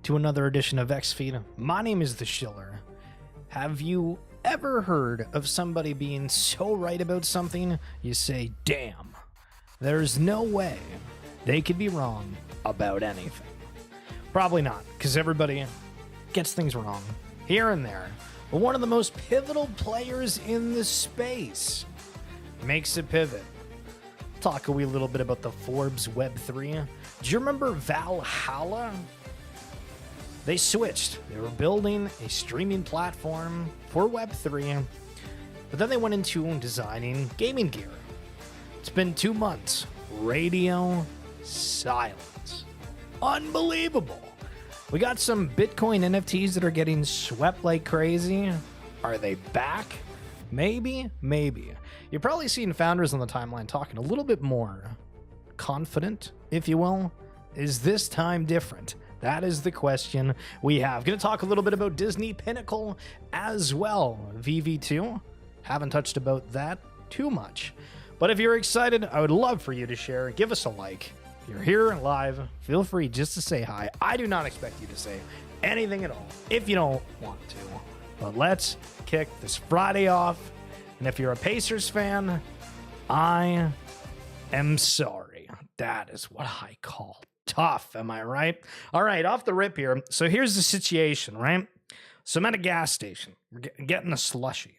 to another edition of X-Feed. My name is The Schiller. Have you ever heard of somebody being so right about something, you say, damn, there's no way they could be wrong about anything? Probably not, because everybody gets things wrong here and there. But one of the most pivotal players in the space makes a pivot. Talk a wee little bit about the Forbes Web3. Do you remember Valhalla? They switched. They were building a streaming platform for Web3, but then they went into designing gaming gear. It's been 2 months. Radio silence. Unbelievable. We got some Bitcoin NFTs that are getting swept like crazy. Are they back? Maybe. You're probably seeing founders on the timeline talking a little bit more confident, if you will. Is this time different? That is the question we have. Going to talk a little bit about Disney Pinnacle as well. VV2. Haven't touched about that too much. But if you're excited, I would love for you to share. Give us a like. If you're here live, feel free just to say hi. I do not expect you to say anything at all if you don't want to. But let's kick this Friday off. And if you're a Pacers fan, I am sorry. That is what I call tough, am I right? All right, off the rip here. So here's the situation, right? So I'm at a gas station. We're getting a slushie.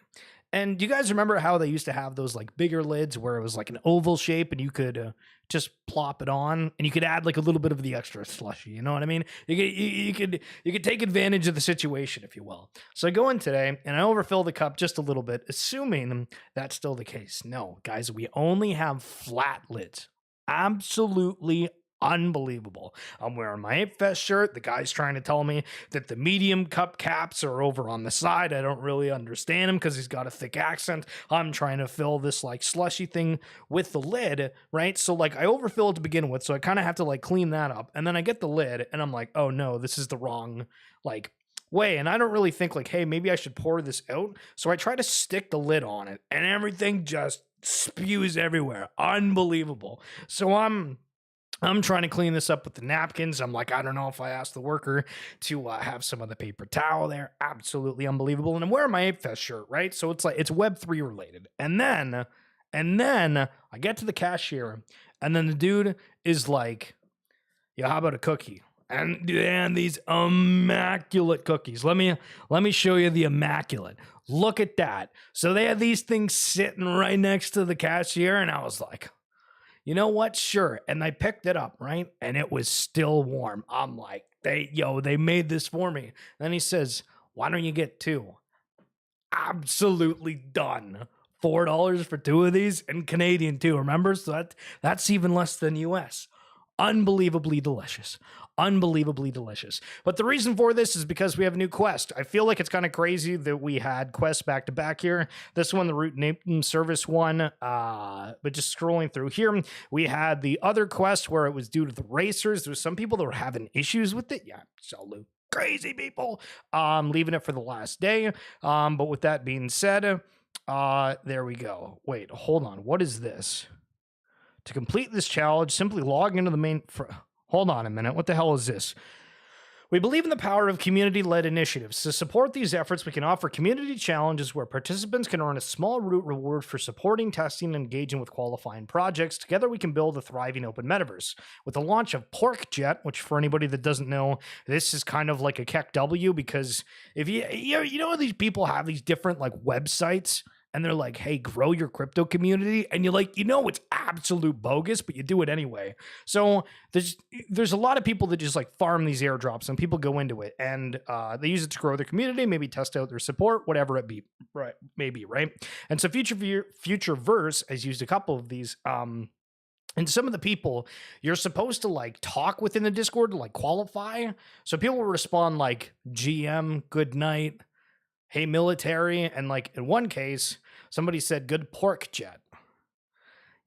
And do you guys remember how they used to have those like bigger lids where it was like an oval shape and you could just plop it on and you could add like a little bit of the extra slushy, you know what I mean? You could take advantage of the situation, if you will. So I go in today and I overfill the cup just a little bit, assuming that's still the case. No, guys, we only have flat lids. Absolutely unbelievable. I'm wearing my 8 Fest shirt. The guy's trying to tell me that the medium cup caps are over on the side. I don't really understand him because he's got a thick accent. I'm trying to fill this like slushy thing with the lid, right? So like I overfill it to begin with, so I kind of have to like clean that up. And then I get the lid and I'm like, oh no, this is the wrong like way. And I don't really think like, hey, maybe I should pour this out. So I try to stick the lid on it and everything just spews everywhere. Unbelievable. So I'm trying to clean this up with the napkins. I'm like, I don't know if I asked the worker to have some of the paper towel there. Absolutely unbelievable. And I'm wearing my 8 Fest shirt, right? So it's like, it's Web3 related. And then I get to the cashier and then the dude is like, yeah, how about a cookie? And these immaculate cookies. Let me show you the immaculate. Look at that. So they had these things sitting right next to the cashier and I was like, you know what? Sure. And I picked it up, right? And it was still warm. I'm like, they made this for me. Then he says, why don't you get 2? Absolutely done. $4 for 2 of these and Canadian too. Remember? So that's even less than US. Unbelievably delicious. Unbelievably delicious. But the reason for this is because we have a new quest. I feel like it's kind of crazy that we had quests back to back here. This one, the root name service one, but just scrolling through here, we had the other quest where it was due to the racers. There was some people that were having issues with it. Yeah, absolute crazy people. Leaving it for the last day. But with that being said, there we go. Wait, hold on. What is this? To complete this challenge, simply log into the main... Hold on a minute. What the hell is this? We believe in the power of community-led initiatives. To support these efforts, we can offer community challenges where participants can earn a small root reward for supporting, testing, and engaging with qualifying projects. Together, we can build a thriving open metaverse. With the launch of PorkJet, which for anybody that doesn't know, this is kind of like a Keck W, because if you know these people have these different like websites and they're like, hey, grow your crypto community. And you're like, it's absolute bogus, but you do it anyway. So there's a lot of people that just like farm these airdrops and people go into it and they use it to grow their community, maybe test out their support, whatever it be, right? Maybe, right? And so Futureverse has used a couple of these. And some of the people you're supposed to like talk within the Discord to like qualify. So people will respond like GM, good night, hey military, and like in one case somebody said good pork jet.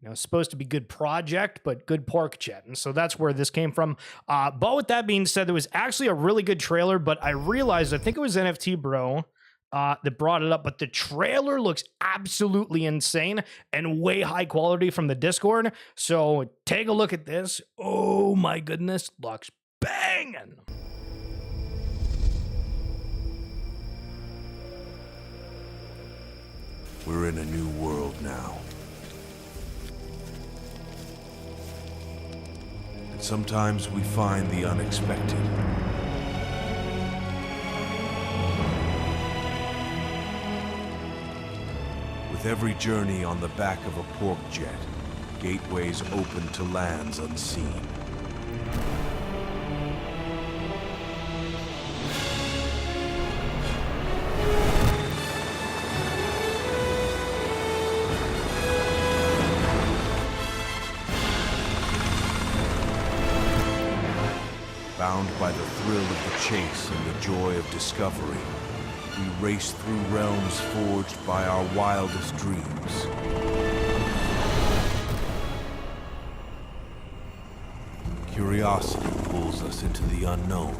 It's supposed to be good project, but good pork jet. And so that's where this came from. But with that being said, there was actually a really good trailer, but I realized, I think it was NFT Bro that brought it up, but the trailer looks absolutely insane and way high quality from the Discord. So take a look at this. Oh my goodness, looks banging. We're in a new world now. And sometimes we find the unexpected. With every journey on the back of a pork jet, gateways open to lands unseen. Bound by the thrill of the chase and the joy of discovery, we race through realms forged by our wildest dreams. Curiosity pulls us into the unknown.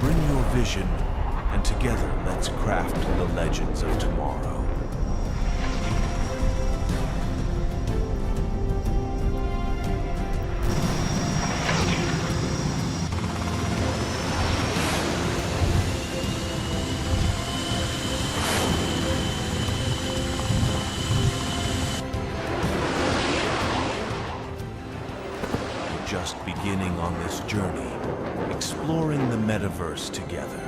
Bring your vision, and together let's craft the legends of tomorrow. Just beginning on this journey, exploring the metaverse together.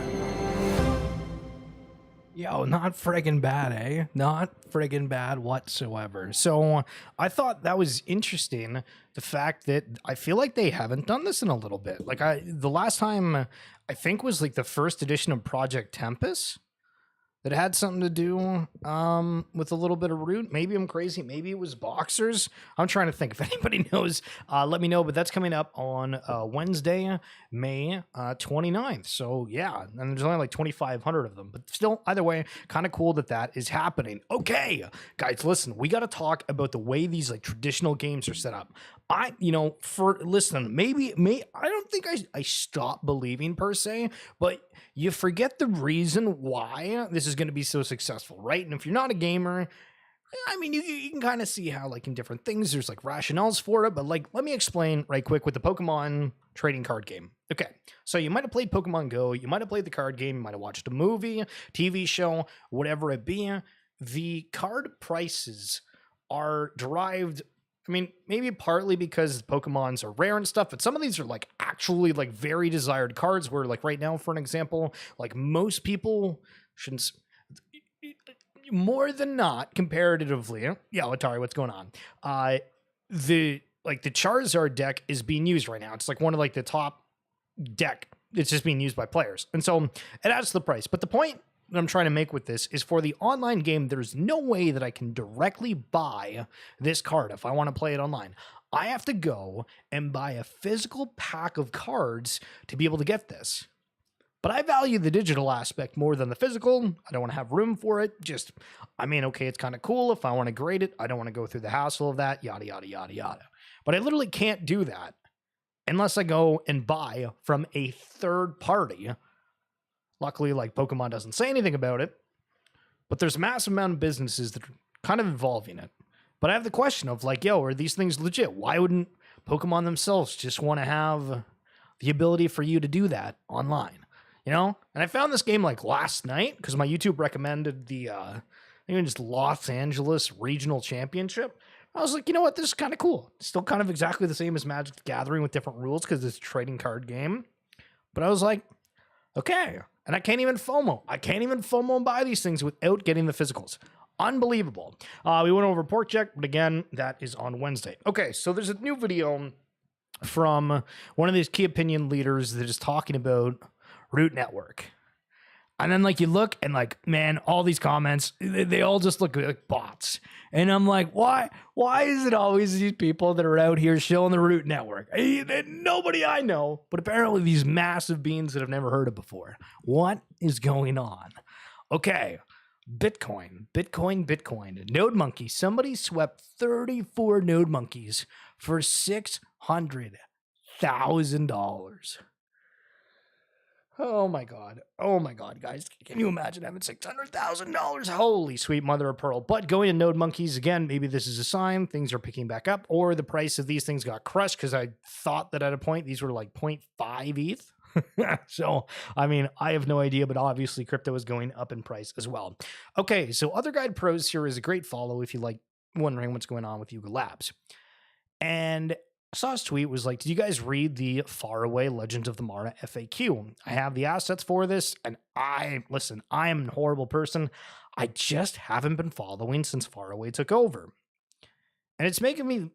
Yo, not friggin' bad, eh? Not friggin' bad whatsoever. So I thought that was interesting. The fact that I feel like they haven't done this in a little bit. Like the last time I think was like the first edition of Project Tempest. That had something to do with a little bit of Root. Maybe I'm crazy. Maybe it was Boxers. I'm trying to think. If anybody knows, let me know. But that's coming up on Wednesday, May 29th. So, yeah. And there's only like 2,500 of them. But still, either way, kind of cool that that is happening. Okay, guys, listen. We got to talk about the way these like traditional games are set up. I don't think I stopped believing per se, but you forget the reason why this is going to be so successful, right? And if you're not a gamer, I mean, you can kind of see how like in different things, there's like rationales for it, but like, let me explain right quick with the Pokemon trading card game. Okay. So you might have played Pokemon Go. You might have played the card game. You might have watched a movie, TV show, whatever it be. The card prices are derived, I mean, maybe partly because Pokemons are rare and stuff, but some of these are like actually like very desired cards where like right now, for an example, like most people shouldn't, more than not comparatively. Yeah, Atari, what's going on? The Charizard deck is being used right now. It's like one of like the top deck. It's just being used by players. And so it adds to the price. But the point that I'm trying to make with this is for the online game, there's no way that I can directly buy this card if I want to play it online. I have to go and buy a physical pack of cards to be able to get this. But I value the digital aspect more than the physical. I don't want to have room for it. Okay, it's kind of cool. If I want to grade it, I don't want to go through the hassle of that, yada, yada, yada, yada. But I literally can't do that unless I go and buy from a third party. Luckily, like Pokemon doesn't say anything about it, but there's a massive amount of businesses that are kind of involving it. But I have the question of like, yo, are these things legit? Why wouldn't Pokemon themselves just want to have the ability for you to do that online? You know? And I found this game like last night because my YouTube recommended the, I think it was Los Angeles Regional Championship. I was like, you know what? This is kind of cool. It's still kind of exactly the same as Magic the Gathering with different rules because it's a trading card game. But I was like, okay. And I can't even FOMO. I can't even FOMO and buy these things without getting the physicals. Unbelievable. We went over Pork Check, but again, that is on Wednesday. Okay, so there's a new video from one of these key opinion leaders that is talking about Root Network. And then like you look and like, man, all these comments, they all just look like bots. And I'm like, why is it always these people that are out here shilling the Root Network? Nobody I know, but apparently these massive beans that I've never heard of before. What is going on? Okay, Bitcoin. Node Monkey. Somebody swept 34 Node Monkeys for $600,000. Oh my god. Oh my god, guys. Can you imagine having $600,000? Holy sweet mother of pearl. But going to Node Monkeys again, maybe this is a sign things are picking back up, or the price of these things got crushed because I thought that at a point these were like 0.5 ETH. So, I mean, I have no idea, but obviously crypto is going up in price as well. Okay, so Other Guide Pros here is a great follow if you like wondering what's going on with Yuga Labs. And I saw his tweet was like, did you guys read the Faraway Legends of the Mara FAQ? I have the assets for this, and I am a horrible person. I just haven't been following since Faraway took over. And it's making me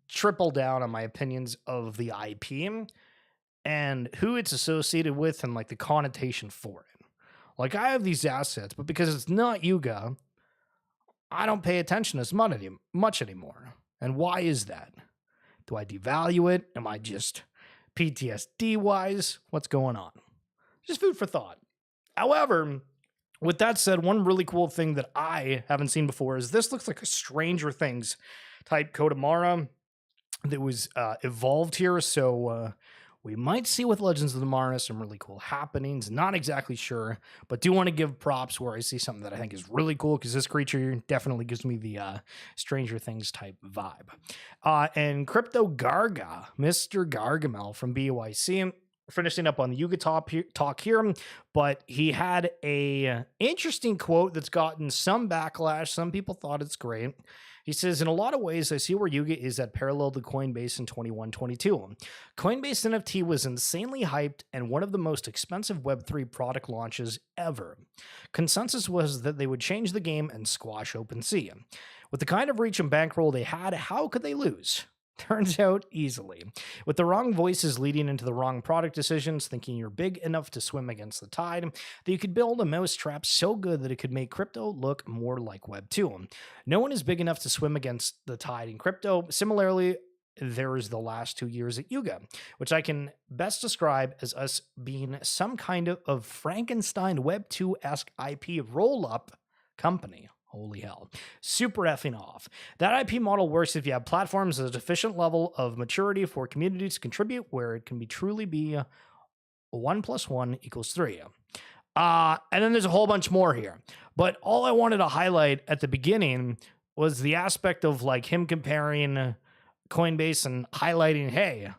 triple down on my opinions of the IP and who it's associated with and like the connotation for it. Like I have these assets, but because it's not Yuga, I don't pay attention as much anymore. And why is that? Do I devalue it? Am I just PTSD wise? What's going on? Just food for thought. However, with that said, one really cool thing that I haven't seen before is this looks like a Stranger Things type Kodamara that was evolved here. So we might see with Legends of the Mara some really cool happenings. Not exactly sure, but do want to give props where I see something that I think is really cool because this creature definitely gives me the Stranger Things type vibe. And Crypto Garga, Mr. Gargamel from BYC, finishing up on the Yuga talk here, but he had a interesting quote that's gotten some backlash. Some people thought it's great. He says, in a lot of ways, I see where Yuga is that parallel to Coinbase in 21-22. Coinbase NFT was insanely hyped and one of the most expensive Web3 product launches ever. Consensus was that they would change the game and squash OpenSea. With the kind of reach and bankroll they had, how could they lose? Turns out easily. With the wrong voices leading into the wrong product decisions, thinking you're big enough to swim against the tide, that you could build a mousetrap so good that it could make crypto look more like Web 2. No one is big enough to swim against the tide in crypto. Similarly, there is the last 2 years at Yuga, which I can best describe as us being some kind of Frankenstein Web 2-esque IP roll-up company. Holy hell. Super effing off. That IP model works if you have platforms at a sufficient level of maturity for communities to contribute where it can truly be 1 + 1 = 3. And then there's a whole bunch more here. But all I wanted to highlight at the beginning was the aspect of like him comparing Coinbase and highlighting, hey,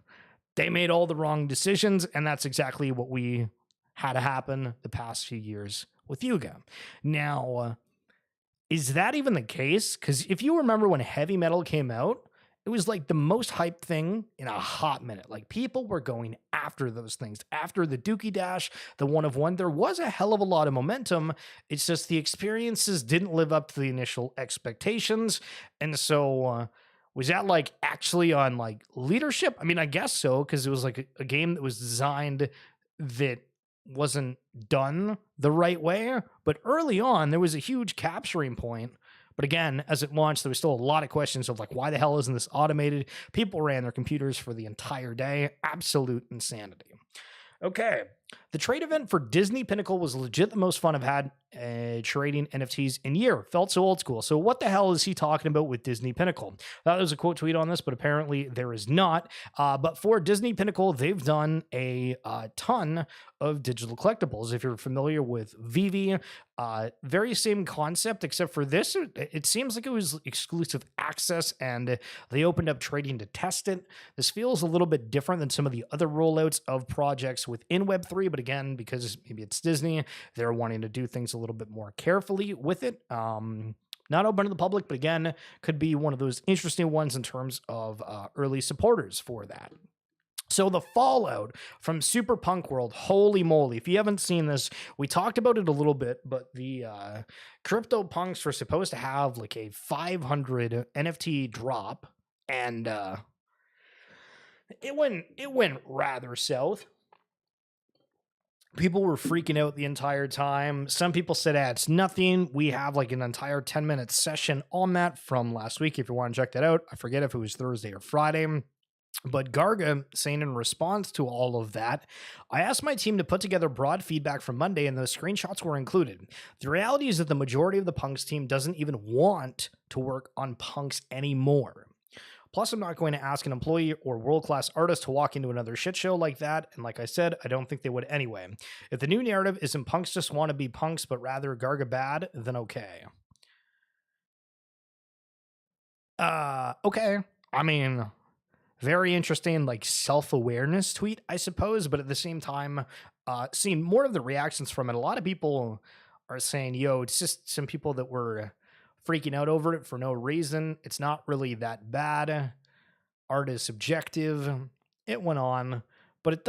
they made all the wrong decisions, and that's exactly what we had to happen the past few years with Yuga. Now, is that even the case? Because if you remember when heavy metal came out, it was like the most hyped thing in a hot minute. Like people were going after those things. After the Dookie Dash, the 1 of 1, there was a hell of a lot of momentum. It's just the experiences didn't live up to the initial expectations. And so was that like actually on like leadership? I mean, I guess so, because it was like a game that was designed that wasn't done the right way, but early on there was a huge capturing point. But again, as it launched, there was still a lot of questions of like, why the hell isn't this automated? People ran their computers for the entire day. Absolute insanity. Okay, the trade event for Disney Pinnacle was legit the most fun I've had trading NFTs in year. Felt so old school. So what the hell is he talking about with Disney Pinnacle? There was a quote tweet on this, but apparently there is not. But for Disney Pinnacle, they've done a ton of digital collectibles. If you're familiar with Vivi, very same concept, except for this, it seems like it was exclusive access and they opened up trading to test it. This feels a little bit different than some of the other rollouts of projects within Web3, but again, because maybe it's Disney, they're wanting to do things a little bit more carefully with it. Not open to the public, but again, could be one of those interesting ones in terms of early supporters for that. So the fallout from Super Punk World, holy moly. If you haven't seen this, we talked about it a little bit, but the crypto punks were supposed to have like a 500 NFT drop, and it went rather south. People were freaking out the entire time. Some people said, it's nothing. We have like an entire 10-minute session on that from last week. If you want to check that out, I forget if it was Thursday or Friday. But Garga saying in response to all of that, I asked my team to put together broad feedback from Monday and those screenshots were included. The reality is that the majority of the Punks team doesn't even want to work on Punks anymore. Plus, I'm not going to ask an employee or world-class artist to walk into another shit show like that, and like I said, I don't think they would anyway. If the new narrative isn't punks just want to be punks, but rather Garga bad, then okay. Okay. I mean, very interesting, like, self-awareness tweet, I suppose, but at the same time, seeing more of the reactions from it, a lot of people are saying, yo, it's just some people that were freaking out over it for no reason. It's not really that bad. Art is subjective. It went on, but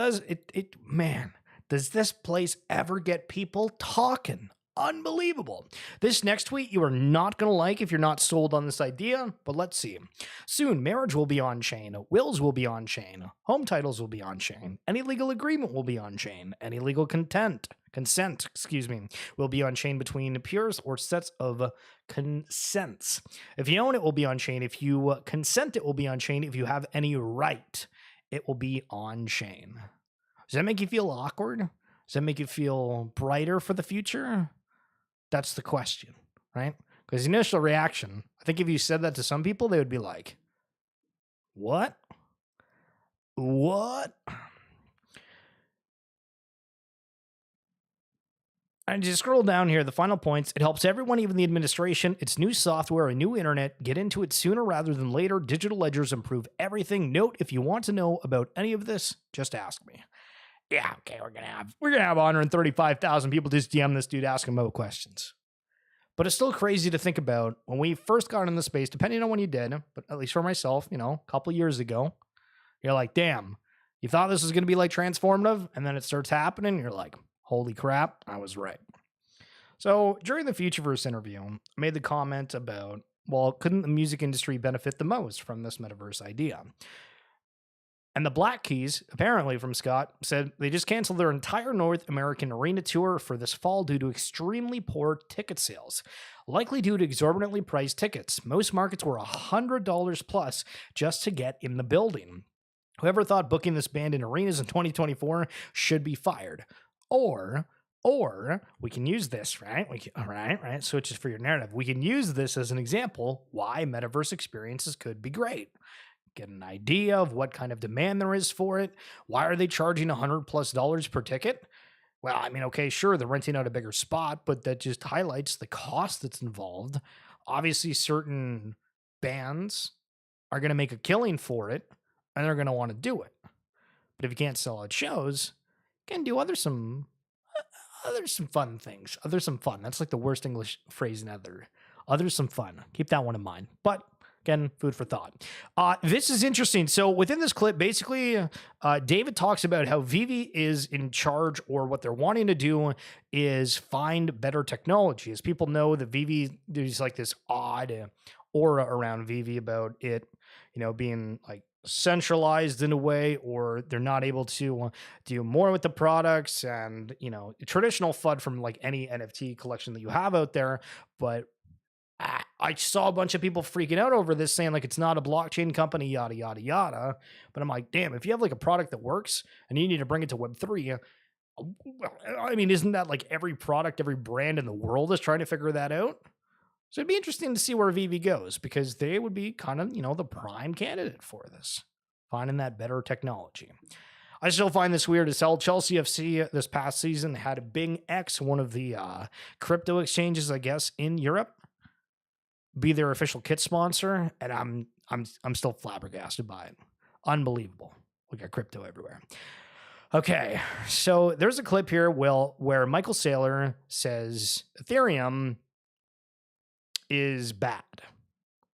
man, does this place ever get people talking? Unbelievable. This next tweet you are not going to like if you're not sold on this idea, but let's see. Soon, marriage will be on chain, wills will be on chain, home titles will be on chain, any legal agreement will be on chain, any legal consent, will be on chain between peers or sets of consents. If you own it, will be on chain. If you consent, it will be on chain. If you have any right, it will be on chain. Does that make you feel awkward? Does that make you feel brighter for the future? That's the question, right? Because the initial reaction, I think if you said that to some people, they would be like, what? What? And just scroll down here, the final points. It helps everyone, even the administration. It's new software, a new internet. Get into it sooner rather than later. Digital ledgers improve everything. Note, if you want to know about any of this, just ask me. Yeah, okay, we're gonna have 135,000 people just DM this dude asking about questions. But it's still crazy to think about when we first got in the space, depending on when you did, but at least for myself, a couple years ago, you're like, damn, you thought this was gonna be like transformative, and then it starts happening, and you're like, holy crap, I was right. So during the Futureverse interview, I made the comment about, well, couldn't the music industry benefit the most from this metaverse idea? And the Black Keys, apparently from Scott, said they just canceled their entire North American arena tour for this fall due to extremely poor ticket sales, likely due to exorbitantly priced tickets. Most markets were $100 plus just to get in the building. Whoever thought booking this band in arenas in 2024 should be fired. Or we can use this, right? Right. So it's just for your narrative. We can use this as an example why metaverse experiences could be great. Get an idea of what kind of demand there is for it. Why are they charging $100+ per ticket? Well, I mean, okay, sure, they're renting out a bigger spot, but that just highlights the cost that's involved. Obviously, certain bands are going to make a killing for it, and they're going to want to do it. But if you can't sell out shows, you can do some fun things. Some fun. That's like the worst English phrase ever. Some fun. Keep that one in mind. But again, food for thought. This is interesting. So within this clip, basically, David talks about how Vivi is in charge, or what they're wanting to do is find better technology. As people know that Vivi, there's like this odd aura around Vivi about it, being like centralized in a way, or they're not able to do more with the products and, traditional FUD from like any NFT collection that you have out there. But I saw a bunch of people freaking out over this, saying like it's not a blockchain company, yada, yada, yada. But I'm like, damn, if you have like a product that works and you need to bring it to Web3, I mean, isn't that like every product, every brand in the world is trying to figure that out? So it'd be interesting to see where Vivi goes, because they would be kind of, the prime candidate for this, finding that better technology. I still find this weird as hell. Chelsea FC this past season had Bing X, one of the crypto exchanges, I guess, in Europe, be their official kit sponsor, and I'm still flabbergasted by it. Unbelievable. We got crypto everywhere. Okay, so there's a clip here where Michael Saylor says Ethereum is bad.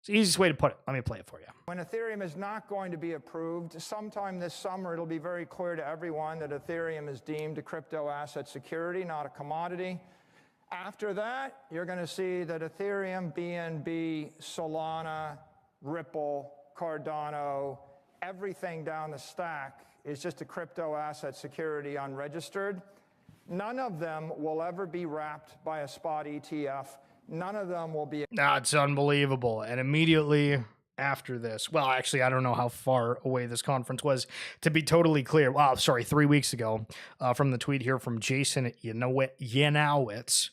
It's the easiest way to put it. Let me play it for you. When Ethereum is not going to be approved, sometime this summer, it'll be very clear to everyone that Ethereum is deemed a crypto asset security, not a commodity. After that, you're going to see that Ethereum, BNB, Solana, Ripple, Cardano, everything down the stack is just a crypto asset security unregistered. None of them will ever be wrapped by a spot ETF. None of them will be. That's unbelievable. And immediately after this, well, actually, I don't know how far away this conference was, to be totally clear. Wow, sorry, 3 weeks ago, from the tweet here from Jason Yanowitz.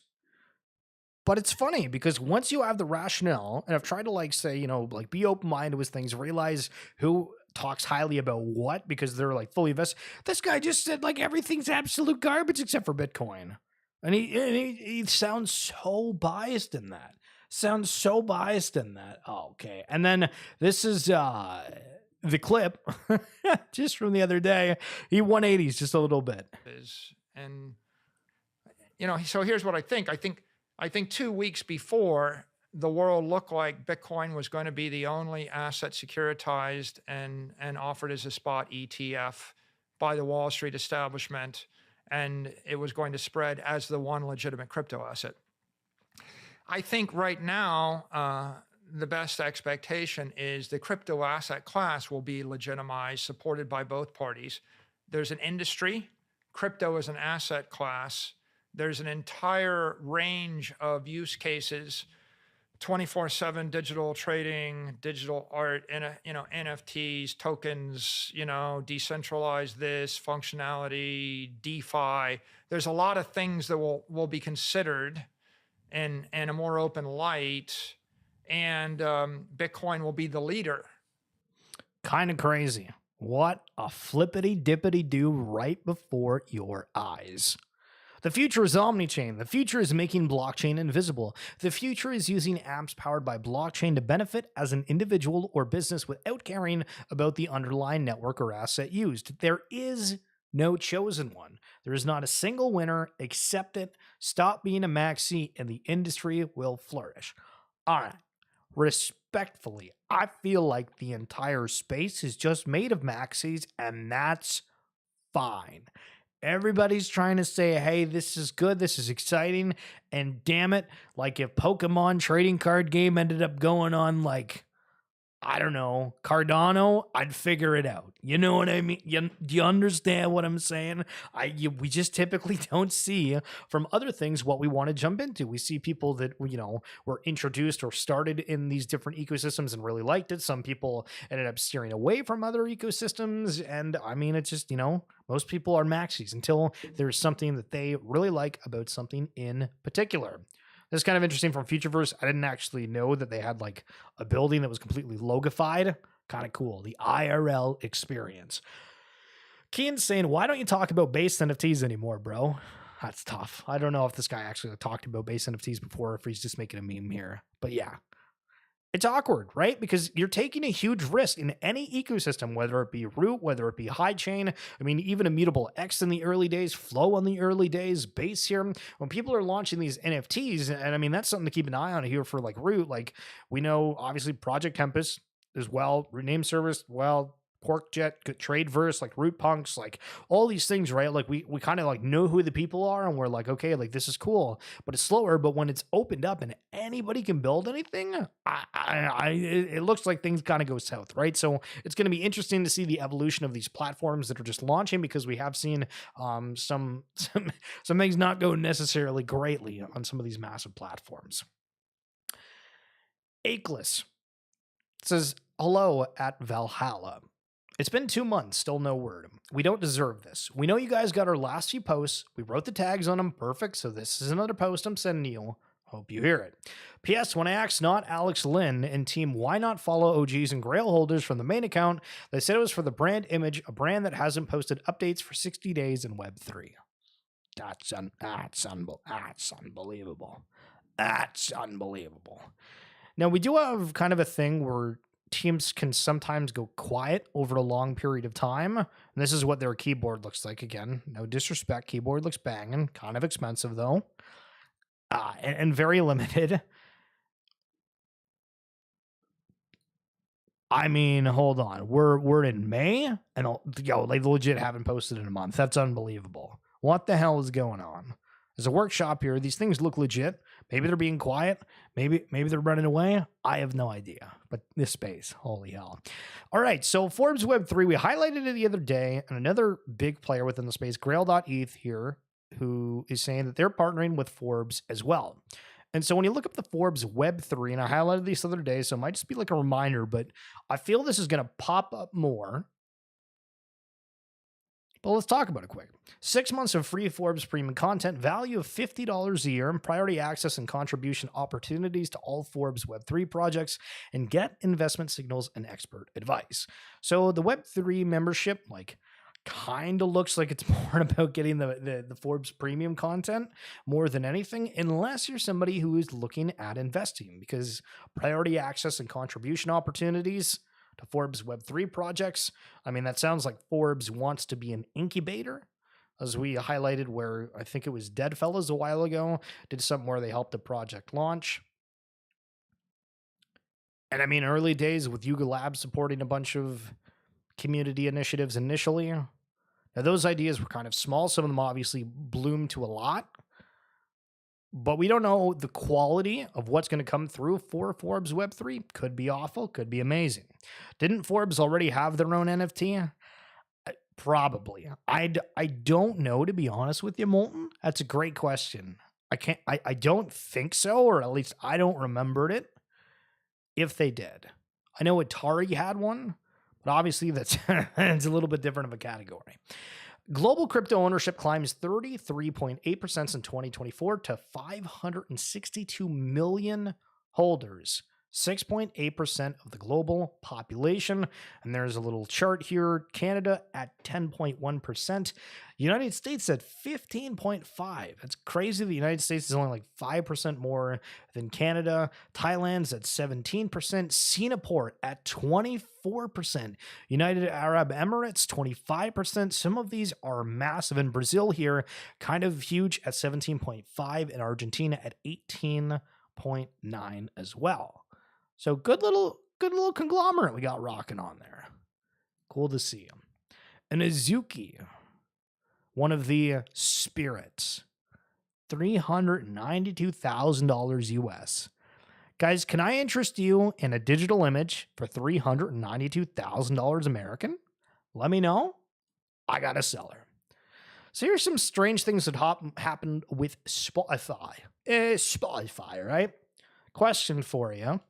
But it's funny because once you have the rationale, and I've tried to like say, like be open-minded with things, realize who talks highly about what because they're like fully invested. This guy just said like everything's absolute garbage except for Bitcoin. And he sounds so biased in that. Oh, okay. And then this is the clip just from the other day. He 180s just a little bit. And so here's what I think. I think 2 weeks before, the world looked like Bitcoin was going to be the only asset securitized and offered as a spot ETF by the Wall Street establishment, and it was going to spread as the one legitimate crypto asset. I think right now, the best expectation is the crypto asset class will be legitimized, supported by both parties. There's an industry. Crypto is an asset class. There's an entire range of use cases, 24/7 digital trading, digital art, NFTs, tokens, decentralized this, functionality, DeFi. There's a lot of things that will be considered in a more open light, and Bitcoin will be the leader. Kind of crazy. What a flippity dippity do right before your eyes. The future is omnichain. The future is making blockchain invisible. The future is using apps powered by blockchain to benefit as an individual or business without caring about the underlying network or asset used. There is no chosen one. There is not a single winner. Accept it. Stop being a maxi and the industry will flourish. All right. Respectfully, I feel like the entire space is just made of maxis, and that's fine. Everybody's trying to say, hey, this is good, this is exciting, and damn it, like if Pokemon trading card game ended up going on like, I don't know, Cardano, I'd figure it out. You know what I mean? Do you understand what I'm saying? We just typically don't see from other things what we want to jump into. We see people that, were introduced or started in these different ecosystems and really liked it. Some people ended up steering away from other ecosystems. And I mean, it's just, most people are maxis until there's something that they really like about something in particular. This is kind of interesting from Futureverse. I didn't actually know that they had like a building that was completely logified. Kind of cool. The IRL experience. Keen's saying, why don't you talk about base NFTs anymore, bro? That's tough. I don't know if this guy actually talked about base NFTs before, or if he's just making a meme here. But yeah. It's awkward, right? Because you're taking a huge risk in any ecosystem, whether it be root, whether it be high chain. I mean, even Immutable X in the early days, Flow on the early days, Base here. When people are launching these NFTs, and I mean, that's something to keep an eye on here for like root. Like we know, obviously, Project Tempest as well, Rename Service, well, Quarkjet, Tradeverse, like Root Punks, like all these things, right? Like we kind of like know who the people are and we're like, okay, like this is cool, but it's slower. But when it's opened up and anybody can build anything, it looks like things kind of go south, right? So it's going to be interesting to see the evolution of these platforms that are just launching, because we have seen some things not go necessarily greatly on some of these massive platforms. Akeless says, hello at Valhalla. It's been 2 months, still no word. We don't deserve this. We know you guys got our last few posts. We wrote the tags on them. Perfect. So this is another post I'm sending you. Hope you hear it. P.S. When I asked not Alex Lynn and team why not follow OGs and Grail holders from the main account, they said it was for the brand image, a brand that hasn't posted updates for 60 days in Web3. That's unbelievable. That's unbelievable. Now, we do have kind of a thing where teams can sometimes go quiet over a long period of time. And this is what their keyboard looks like. Again, no disrespect. Keyboard looks banging. Kind of expensive, though. And very limited. I mean, hold on. We're in May, and they legit haven't posted in a month. That's unbelievable. What the hell is going on? There's a workshop here. These things look legit. Maybe they're being quiet. Maybe they're running away. I have no idea. But this space, holy hell. All right, so Forbes Web3, we highlighted it the other day, and another big player within the space, Grail.eth here, who is saying that they're partnering with Forbes as well. And so when you look up the Forbes Web3, and I highlighted these the other day, so it might just be like a reminder, but I feel this is going to pop up more But let's talk about it quick. 6 months of free Forbes premium content, value of $50 a year, and priority access and contribution opportunities to all Forbes Web3 projects, and get investment signals and expert advice. So the Web3 membership, kind of looks like it's more about getting the Forbes premium content more than anything, unless you're somebody who is looking at investing, because priority access and contribution opportunities to Forbes Web3 projects. I mean, that sounds like Forbes wants to be an incubator, as we highlighted where I think it was Deadfellas a while ago, did something where they helped a project launch. And I mean, early days with Yuga Labs supporting a bunch of community initiatives initially. Now, those ideas were kind of small. Some of them obviously bloomed to a lot. But we don't know the quality of what's going to come through for Forbes Web3. Could be awful, could be amazing. Didn't Forbes already have their own NFT? Probably. I don't know, to be honest with you, Molten. That's a great question. I don't think so, or at least I don't remember it if they did. I know Atari had one, but obviously that's it's a little bit different of a category. Global crypto ownership climbs 33.8% in 2024 to 562 million holders, 6.8% of the global population. And there's a little chart here. Canada at 10.1%. United States at 15.5%. That's crazy. The United States is only like 5% more than Canada. Thailand's at 17%. Singapore at 24%. United Arab Emirates, 25%. Some of these are massive. In Brazil here, kind of huge at 17.5%. And Argentina at 18.9% as well. So good little conglomerate we got rocking on there. Cool to see him. An Azuki, one of the spirits, $392,000 US. Guys, can I interest you in a digital image for $392,000 American? Let me know. I got a seller. So here's some strange things that happened with Spotify. Spotify, right? Question for you.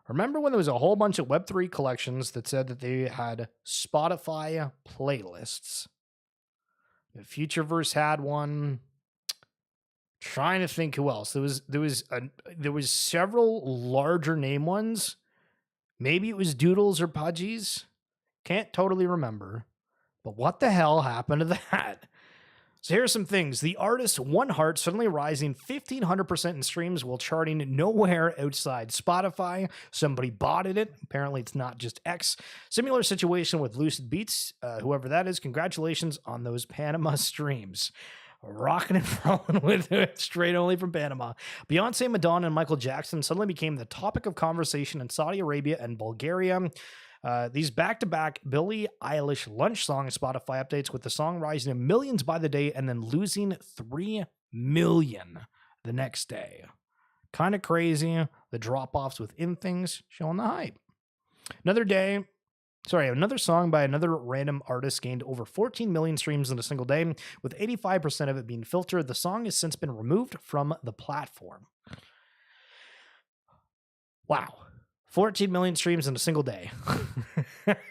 Remember when there was a whole bunch of Web3 collections that said that they had Spotify playlists? Futureverse had one. Trying to think who else. There was several larger name ones. Maybe it was Doodles or Pudgies. Can't totally remember. But what the hell happened to that? So here's some things. The artist One Heart suddenly rising 1,500% in streams while charting nowhere outside Spotify. Somebody bought it. Apparently it's not just X. Similar situation with Lucid Beats. Whoever that is, congratulations on those Panama streams. Rocking and rolling with it straight only from Panama. Beyonce, Madonna, and Michael Jackson suddenly became the topic of conversation in Saudi Arabia and Bulgaria. These back-to-back Billie Eilish lunch song Spotify updates, with the song rising to millions by the day and then losing 3 million the next day. Kind of crazy. The drop-offs within things showing the hype. Another song by another random artist gained over 14 million streams in a single day, with 85% of it being filtered. The song has since been removed from the platform. Wow. 14 million streams in a single day.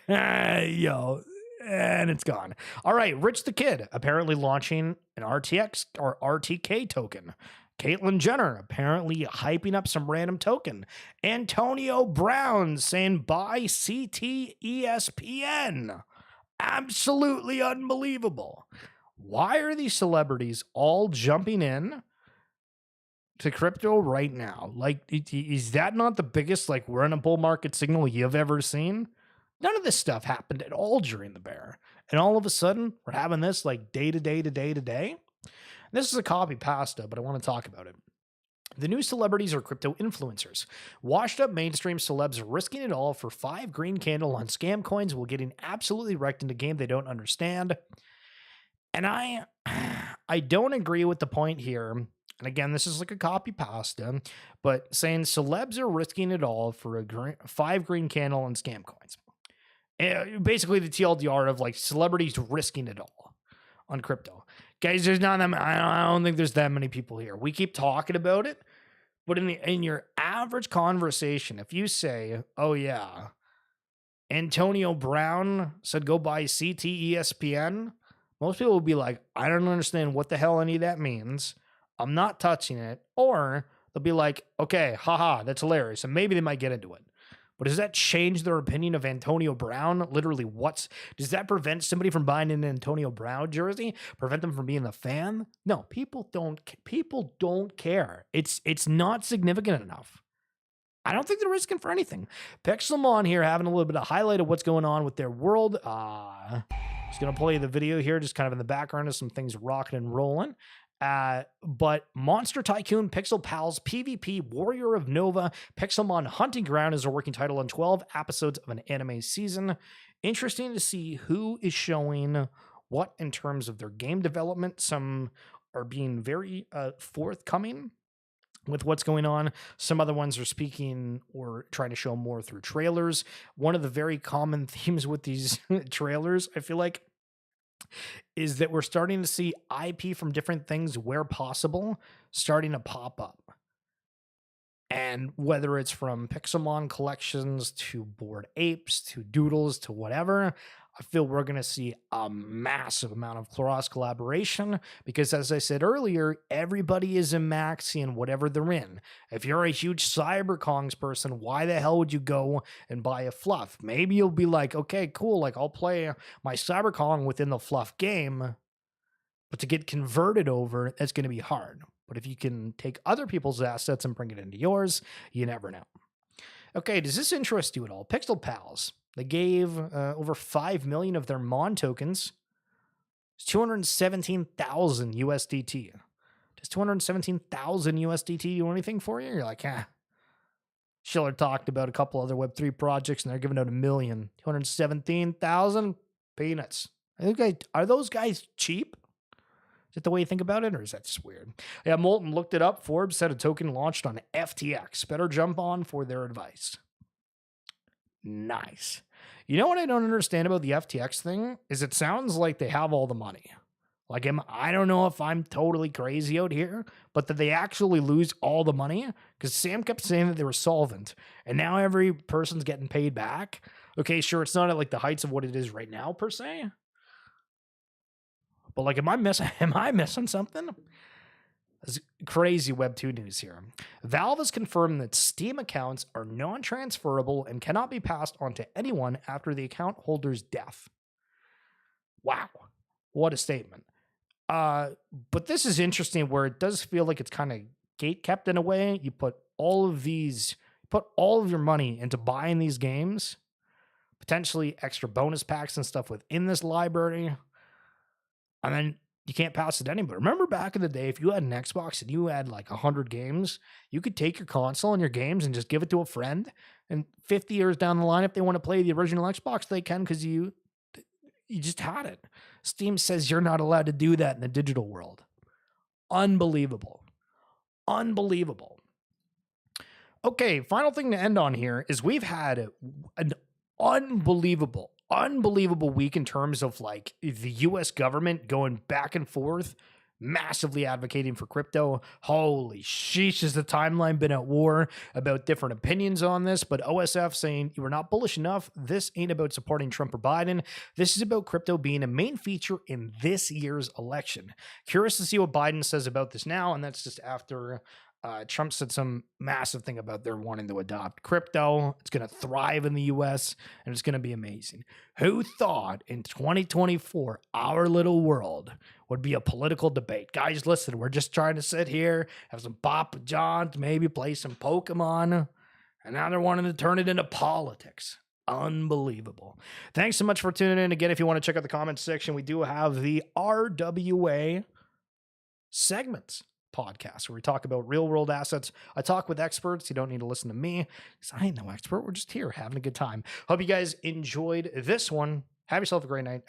Yo, and it's gone. All right, Rich the Kid apparently launching an RTX or RTK token. Caitlyn Jenner apparently hyping up some random token. Antonio Brown saying buy CTESPN. Absolutely unbelievable. Why are these celebrities all jumping in to crypto right now? Is that not the biggest we're in a bull market signal you've ever seen? None of this stuff happened at all during the bear, and all of a sudden we're having this day to day to day to day. This is a copy pasta, but I want to talk about it. The new celebrities are crypto influencers. Washed up mainstream celebs are risking it all for 5 green candle on scam coins while getting absolutely wrecked in a game they don't understand. And I don't agree with the point here. And again, this is like a copy pasta, but saying celebs are risking it all for a 5 green candle and scam coins. Basically the TLDR of celebrities risking it all on crypto. Guys, there's not that I don't think there's that many people here. We keep talking about it, but in your average conversation, if you say, "Oh yeah, Antonio Brown said go buy CTESPN, most people will be like, I don't understand what the hell any of that means. I'm not touching it. Or they'll be like, okay, haha, that's hilarious. And maybe they might get into it. But does that change their opinion of Antonio Brown? Literally, does that prevent somebody from buying an Antonio Brown jersey? Prevent them from being a fan? No, people don't care. It's not significant enough. I don't think they're risking for anything. Pixelmon here having a little bit of highlight of what's going on with their world. Just going to play the video here, just kind of in the background of some things rocking and rolling. But Monster Tycoon, Pixel Pals, PvP, Warrior of Nova, Pixelmon Hunting Ground is a working title on 12 episodes of an anime season. Interesting to see who is showing what in terms of their game development. Some are being very forthcoming with what's going on. Some other ones are speaking or trying to show more through trailers. One of the very common themes with these trailers, I feel like, is that we're starting to see IP from different things where possible starting to pop up. And whether it's from Pixelmon collections to Bored Apes to Doodles to whatever, I feel we're going to see a massive amount of cross collaboration because, as I said earlier, everybody is a maxi in whatever they're in. If you're a huge CyberKongs person, why the hell would you go and buy a fluff? Maybe you'll be like, okay, cool, like I'll play my CyberKong within the fluff game, but to get converted over, that's going to be hard. But if you can take other people's assets and bring it into yours, you never know. Okay, does this interest you at all? Pixel Pals. They gave over 5 million of their Mon tokens. It's 217,000 USDT. Does 217,000 USDT do anything for you? You're like, Schiller talked about a couple other Web3 projects and they're giving out $1 million. 217,000 peanuts. Are those guys cheap? Is that the way you think about it, or is that just weird? Yeah, Molten looked it up. Forbes said a token launched on FTX. Better jump on for their advice. Nice. You know what I don't understand about the FTX thing is it sounds like they have all the money. Like, I don't know if I'm totally crazy out here, but that they actually lose all the money? Because Sam kept saying that they were solvent, and now every person's getting paid back. Okay, sure, it's not at like the heights of what it is right now, per se. But like, am I missing something? It's crazy Web2 news here. Valve has confirmed that Steam accounts are non-transferable and cannot be passed on to anyone after the account holder's death. Wow. What a statement. But this is interesting where it does feel like it's kind of gate-kept in a way. You put all of your money into buying these games, potentially extra bonus packs and stuff within this library, and then you can't pass it to anybody. Remember back in the day, if you had an Xbox and you had like 100 games, you could take your console and your games and just give it to a friend. And 50 years down the line, if they want to play the original Xbox, they can because you just had it. Steam says you're not allowed to do that in the digital world. Unbelievable. Unbelievable. Okay, final thing to end on here is we've had an unbelievable week in terms of like the US government going back and forth, massively advocating for crypto. Holy sheesh, has the timeline been at war about different opinions on this, but OSF saying you are not bullish enough. This ain't about supporting Trump or Biden. This is about crypto being a main feature in this year's election. Curious to see what Biden says about this now, and that's just after Trump said some massive thing about their wanting to adopt crypto. It's going to thrive in the US and it's going to be amazing. Who thought in 2024, our little world would be a political debate? Guys, listen, we're just trying to sit here, have some Papa Johns, maybe play some Pokemon, and now they're wanting to turn it into politics. Unbelievable. Thanks so much for tuning in. Again, if you want to check out the comments section, we do have the RWA segments podcast where we talk about real world assets. I talk with experts. You don't need to listen to me because I ain't no expert. We're just here having a good time. Hope you guys enjoyed this one. Have yourself a great night.